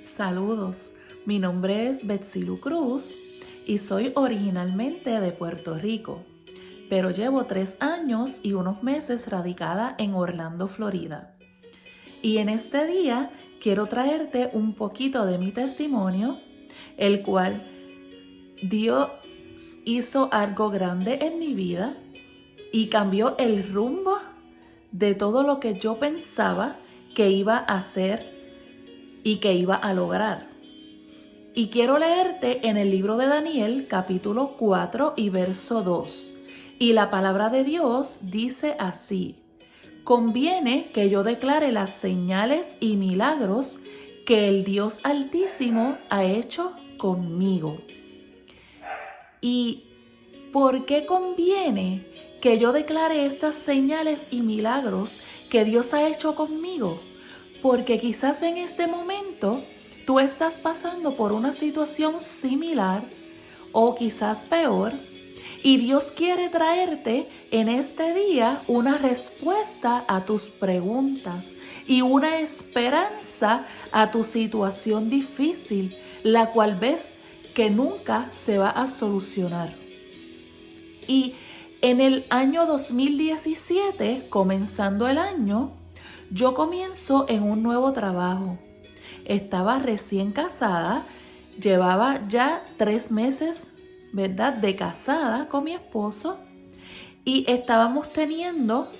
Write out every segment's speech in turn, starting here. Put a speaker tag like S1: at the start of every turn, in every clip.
S1: Saludos, mi nombre es Betsylu Cruz y soy originalmente de Puerto Rico, pero llevo 3 años y unos meses radicada en Orlando, Florida. Y en este día quiero traerte un poquito de mi testimonio, el cual Dios hizo algo grande en mi vida y cambió el rumbo de todo lo que yo pensaba que iba a hacer y que iba a lograr. Y quiero leerte en el libro de Daniel, capítulo 4 y verso 2. Y la palabra de Dios dice así: conviene que yo declare las señales y milagros que el Dios Altísimo ha hecho conmigo. ¿Y por qué conviene que yo declare estas señales y milagros que Dios ha hecho conmigo? Porque quizás en este momento tú estás pasando por una situación similar o quizás peor, y Dios quiere traerte en este día una respuesta a tus preguntas y una esperanza a tu situación difícil, la cual ves que nunca se va a solucionar. Y en el año 2017, comenzando el año, yo comienzo en un nuevo trabajo. Estaba recién casada, llevaba ya 3 meses, ¿verdad?, de casada con mi esposo, y estábamos teniendo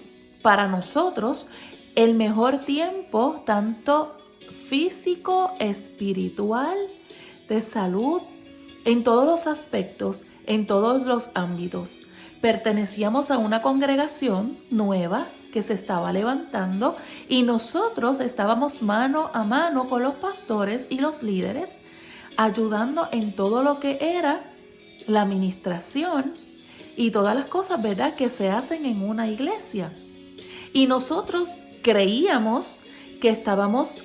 S1: para nosotros el mejor tiempo, tanto físico, espiritual, de salud, en todos los aspectos, en todos los ámbitos. Pertenecíamos a una congregación nueva que se estaba levantando y nosotros estábamos mano a mano con los pastores y los líderes, ayudando en todo lo que era la administración y todas las cosas, ¿verdad?, que se hacen en una iglesia. Y nosotros creíamos que estábamos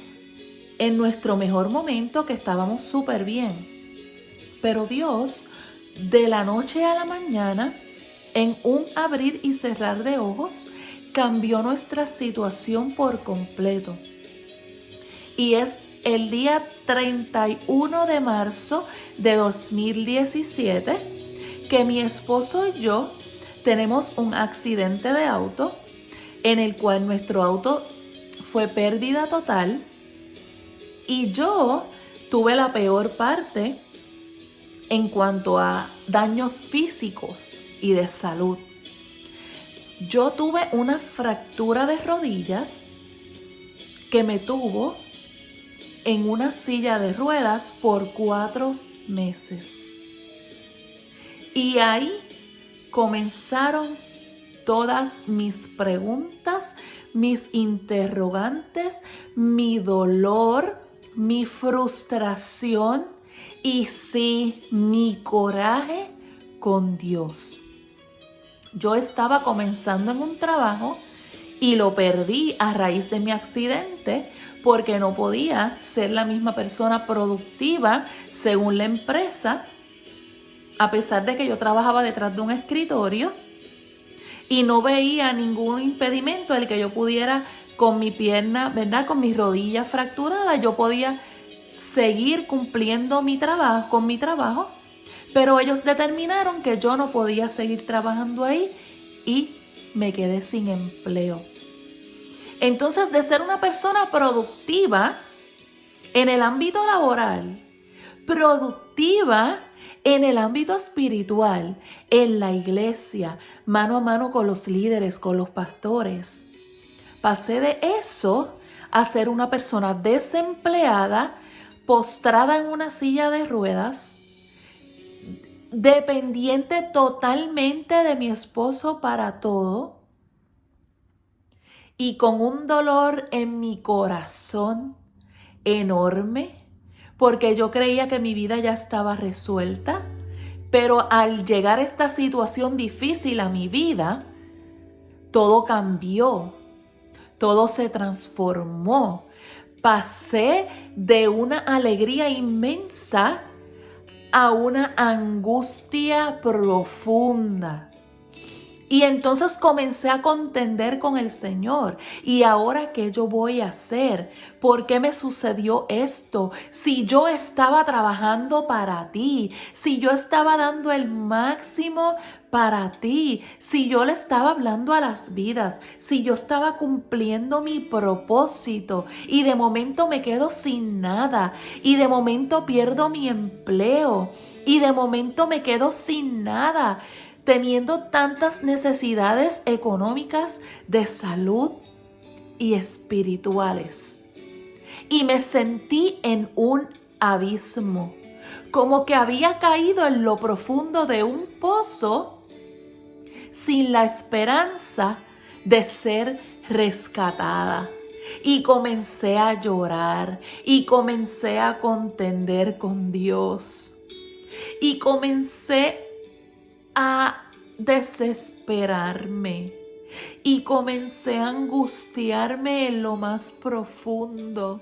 S1: en nuestro mejor momento, que estábamos súper bien. Pero Dios, de la noche a la mañana, en un abrir y cerrar de ojos, cambió nuestra situación por completo. Y es el día 31 de marzo de 2017 que mi esposo y yo tenemos un accidente de auto en el cual nuestro auto fue pérdida total y yo tuve la peor parte en cuanto a daños físicos y de salud. Yo tuve una fractura de rodillas que me tuvo en una silla de ruedas por 4 meses. Y ahí comenzaron todas mis preguntas, mis interrogantes, mi dolor, mi frustración y sí, mi coraje con Dios. Yo estaba comenzando en un trabajo y lo perdí a raíz de mi accidente porque no podía ser la misma persona productiva según la empresa, a pesar de que yo trabajaba detrás de un escritorio y no veía ningún impedimento el que yo pudiera con mi pierna, ¿verdad?, con mis rodillas fracturadas, yo podía seguir cumpliendo mi trabajo, pero ellos determinaron que yo no podía seguir trabajando ahí y me quedé sin empleo. Entonces, de ser una persona productiva en el ámbito laboral, productiva en el ámbito espiritual, en la iglesia, mano a mano con los líderes, con los pastores, pasé de eso a ser una persona desempleada, postrada en una silla de ruedas, dependiente totalmente de mi esposo para todo y con un dolor en mi corazón enorme porque yo creía que mi vida ya estaba resuelta, pero al llegar esta situación difícil a mi vida, todo cambió, todo se transformó. Pasé de una alegría inmensa a una angustia profunda. Y entonces comencé a contender con el Señor. ¿Y ahora qué yo voy a hacer? ¿Por qué me sucedió esto? Si yo estaba trabajando para ti, si yo estaba dando el máximo para ti, si yo le estaba hablando a las vidas, si yo estaba cumpliendo mi propósito y de momento me quedo sin nada y de momento pierdo mi empleo y de momento me quedo sin nada, teniendo tantas necesidades económicas, de salud y espirituales. Y me sentí en un abismo, como que había caído en lo profundo de un pozo sin la esperanza de ser rescatada. Y comencé a llorar y comencé a contender con Dios. Y comencé a desesperarme y comencé a angustiarme en lo más profundo.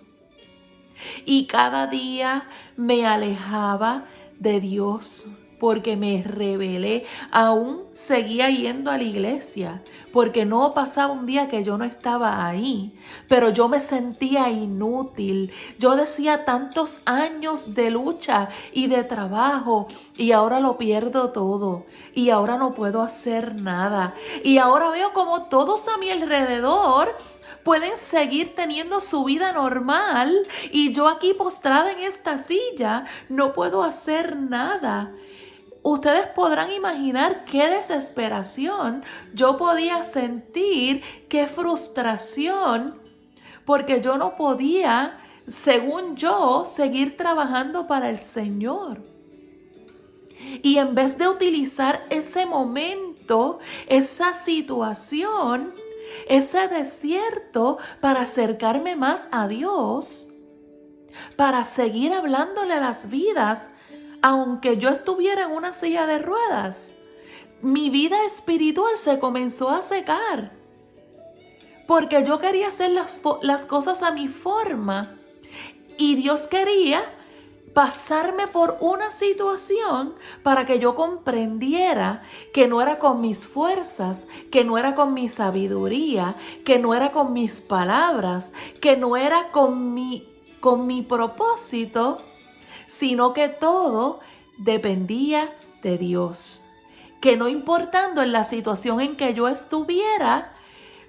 S1: Y cada día me alejaba de Dios porque me rebelé. Aún seguía yendo a la iglesia porque no pasaba un día que yo no estaba ahí, pero yo me sentía inútil. Yo decía, tantos años de lucha y de trabajo y ahora lo pierdo todo y ahora no puedo hacer nada. Y ahora veo como todos a mi alrededor pueden seguir teniendo su vida normal y yo aquí postrada en esta silla no puedo hacer nada. Ustedes podrán imaginar qué desesperación yo podía sentir, qué frustración, porque yo no podía, según yo, seguir trabajando para el Señor. Y en vez de utilizar ese momento, esa situación, ese desierto para acercarme más a Dios, para seguir hablándole a las vidas, aunque yo estuviera en una silla de ruedas, mi vida espiritual se comenzó a secar. Porque yo quería hacer las cosas a mi forma. Y Dios quería pasarme por una situación para que yo comprendiera que no era con mis fuerzas, que no era con mi sabiduría, que no era con mis palabras, que no era con mi propósito, sino que todo dependía de Dios. Que no importando en la situación en que yo estuviera,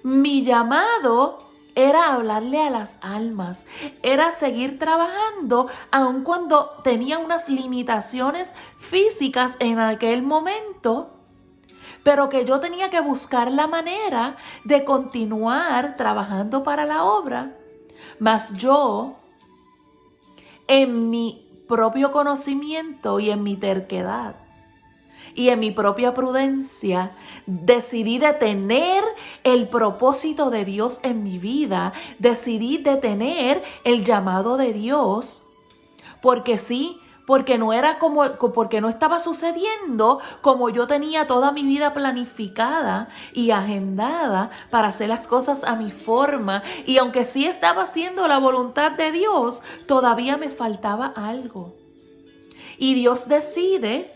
S1: mi llamado era hablarle a las almas, era seguir trabajando aun cuando tenía unas limitaciones físicas en aquel momento, pero que yo tenía que buscar la manera de continuar trabajando para la obra. Mas yo, en mi propio conocimiento y en mi terquedad y en mi propia prudencia, decidí detener el propósito de Dios en mi vida, decidí detener el llamado de Dios, porque sí, porque no estaba sucediendo como yo tenía toda mi vida planificada y agendada para hacer las cosas a mi forma. Y aunque sí estaba haciendo la voluntad de Dios, todavía me faltaba algo. Y Dios decide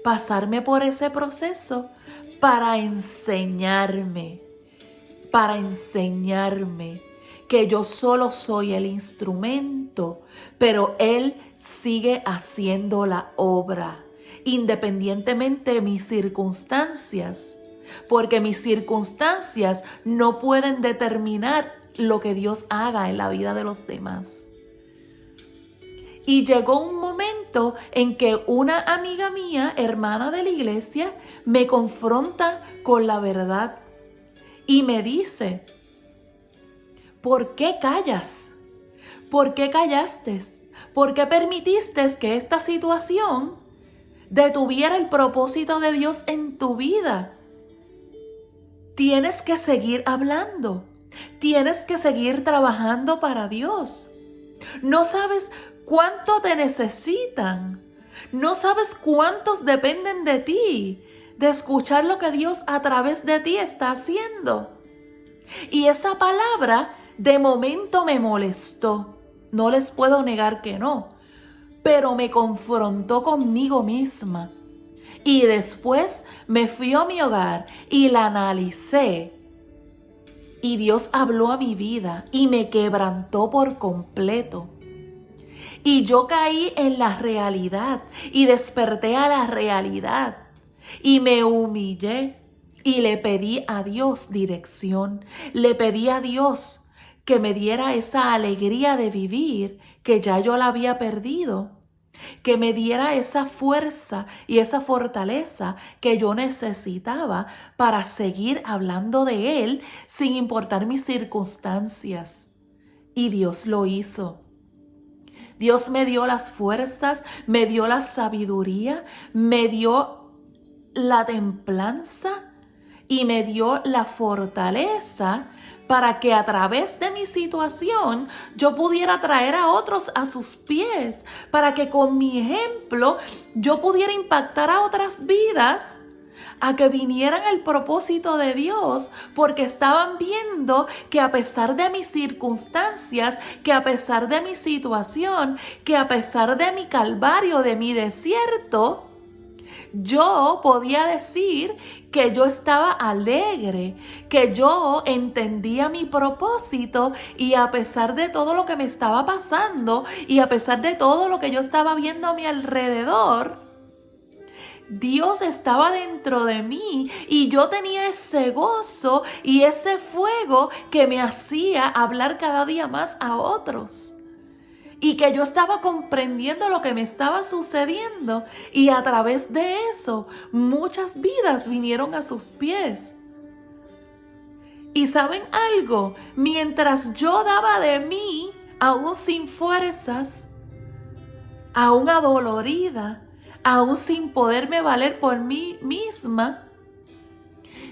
S1: pasarme por ese proceso para enseñarme que yo solo soy el instrumento, pero Él sigue haciendo la obra, independientemente de mis circunstancias, porque mis circunstancias no pueden determinar lo que Dios haga en la vida de los demás. Y llegó un momento en que una amiga mía, hermana de la iglesia, me confronta con la verdad y me dice: ¿por qué callas? ¿Por qué callaste? ¿Por qué permitiste que esta situación detuviera el propósito de Dios en tu vida? Tienes que seguir hablando. Tienes que seguir trabajando para Dios. No sabes cuánto te necesitan. No sabes cuántos dependen de ti, de escuchar lo que Dios a través de ti está haciendo. Y esa palabra de momento me molestó. No les puedo negar que no, pero me confrontó conmigo misma Y después me fui a mi hogar y la analicé. Y Dios habló a mi vida y me quebrantó por completo. Y yo caí en la realidad y desperté a la realidad. Y me humillé y le pedí a Dios dirección. Le pedí a Dios que me diera esa alegría de vivir que ya yo la había perdido. Que me diera esa fuerza y esa fortaleza que yo necesitaba para seguir hablando de Él sin importar mis circunstancias. Y Dios lo hizo. Dios me dio las fuerzas, me dio la sabiduría, me dio la templanza y me dio la fortaleza para que a través de mi situación yo pudiera traer a otros a sus pies, para que con mi ejemplo yo pudiera impactar a otras vidas a que vinieran al propósito de Dios, porque estaban viendo que a pesar de mis circunstancias, que a pesar de mi situación, que a pesar de mi calvario, de mi desierto, yo podía decir que yo estaba alegre, que yo entendía mi propósito y a pesar de todo lo que me estaba pasando y a pesar de todo lo que yo estaba viendo a mi alrededor, Dios estaba dentro de mí y yo tenía ese gozo y ese fuego que me hacía hablar cada día más a otros. Y que yo estaba comprendiendo lo que me estaba sucediendo y a través de eso muchas vidas vinieron a sus pies. Y ¿saben algo? Mientras yo daba de mí, aún sin fuerzas, aún adolorida, aún sin poderme valer por mí misma,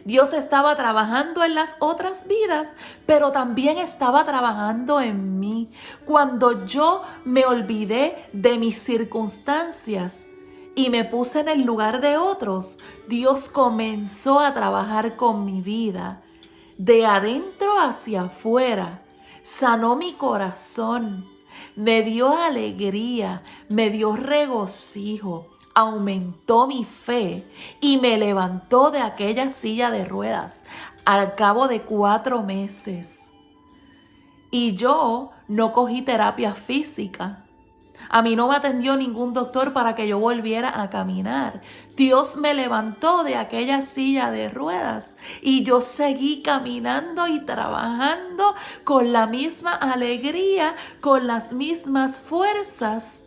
S1: Dios estaba trabajando en las otras vidas, pero también estaba trabajando en mí. Cuando yo me olvidé de mis circunstancias y me puse en el lugar de otros, Dios comenzó a trabajar con mi vida, de adentro hacia afuera. Sanó mi corazón, me dio alegría, me dio regocijo, aumentó mi fe y me levantó de aquella silla de ruedas al cabo de 4 meses. Y yo no cogí terapia física. A mí no me atendió ningún doctor para que yo volviera a caminar. Dios me levantó de aquella silla de ruedas y yo seguí caminando y trabajando con la misma alegría, con las mismas fuerzas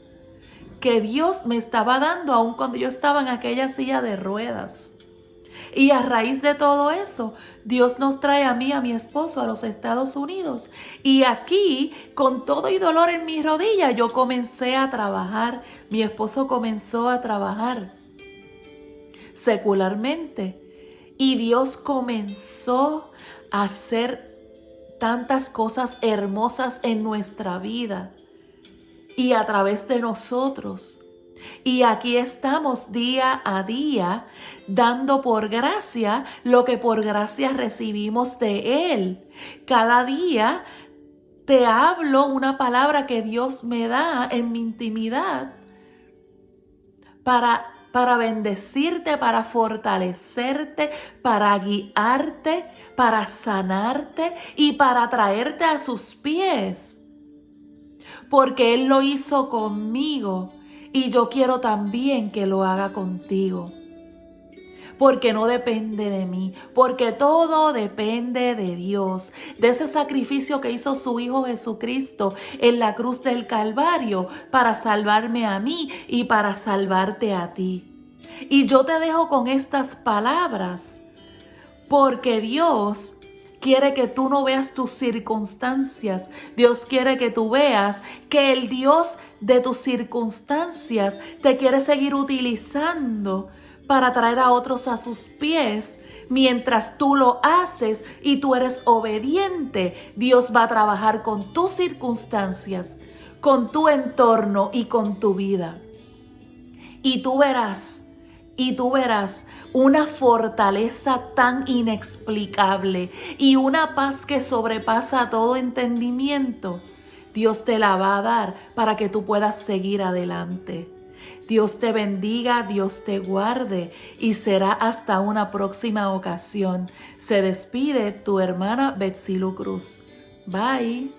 S1: que Dios me estaba dando aun cuando yo estaba en aquella silla de ruedas. Y a raíz de todo eso, Dios nos trae a mí, a mi esposo, a los Estados Unidos. Y aquí, con todo y dolor en mi rodilla, yo comencé a trabajar. Mi esposo comenzó a trabajar secularmente. Y Dios comenzó a hacer tantas cosas hermosas en nuestra vida y a través de nosotros. Y aquí estamos día a día dando por gracia lo que por gracia recibimos de Él. Cada día te hablo una palabra que Dios me da en mi intimidad para bendecirte, para fortalecerte, para guiarte, para sanarte y para traerte a sus pies. Porque Él lo hizo conmigo. Y yo quiero también que lo haga contigo. Porque no depende de mí, porque todo depende de Dios, de ese sacrificio que hizo su Hijo Jesucristo en la cruz del Calvario para salvarme a mí y para salvarte a ti. Y yo te dejo con estas palabras, porque Dios quiere que tú no veas tus circunstancias. Dios quiere que tú veas que el Dios de tus circunstancias te quiere seguir utilizando para traer a otros a sus pies. Mientras tú lo haces y tú eres obediente, Dios va a trabajar con tus circunstancias, con tu entorno y con tu vida. Y tú verás una fortaleza tan inexplicable y una paz que sobrepasa todo entendimiento. Dios te la va a dar para que tú puedas seguir adelante. Dios te bendiga, Dios te guarde y será hasta una próxima ocasión. Se despide tu hermana Betsilu Cruz. Bye.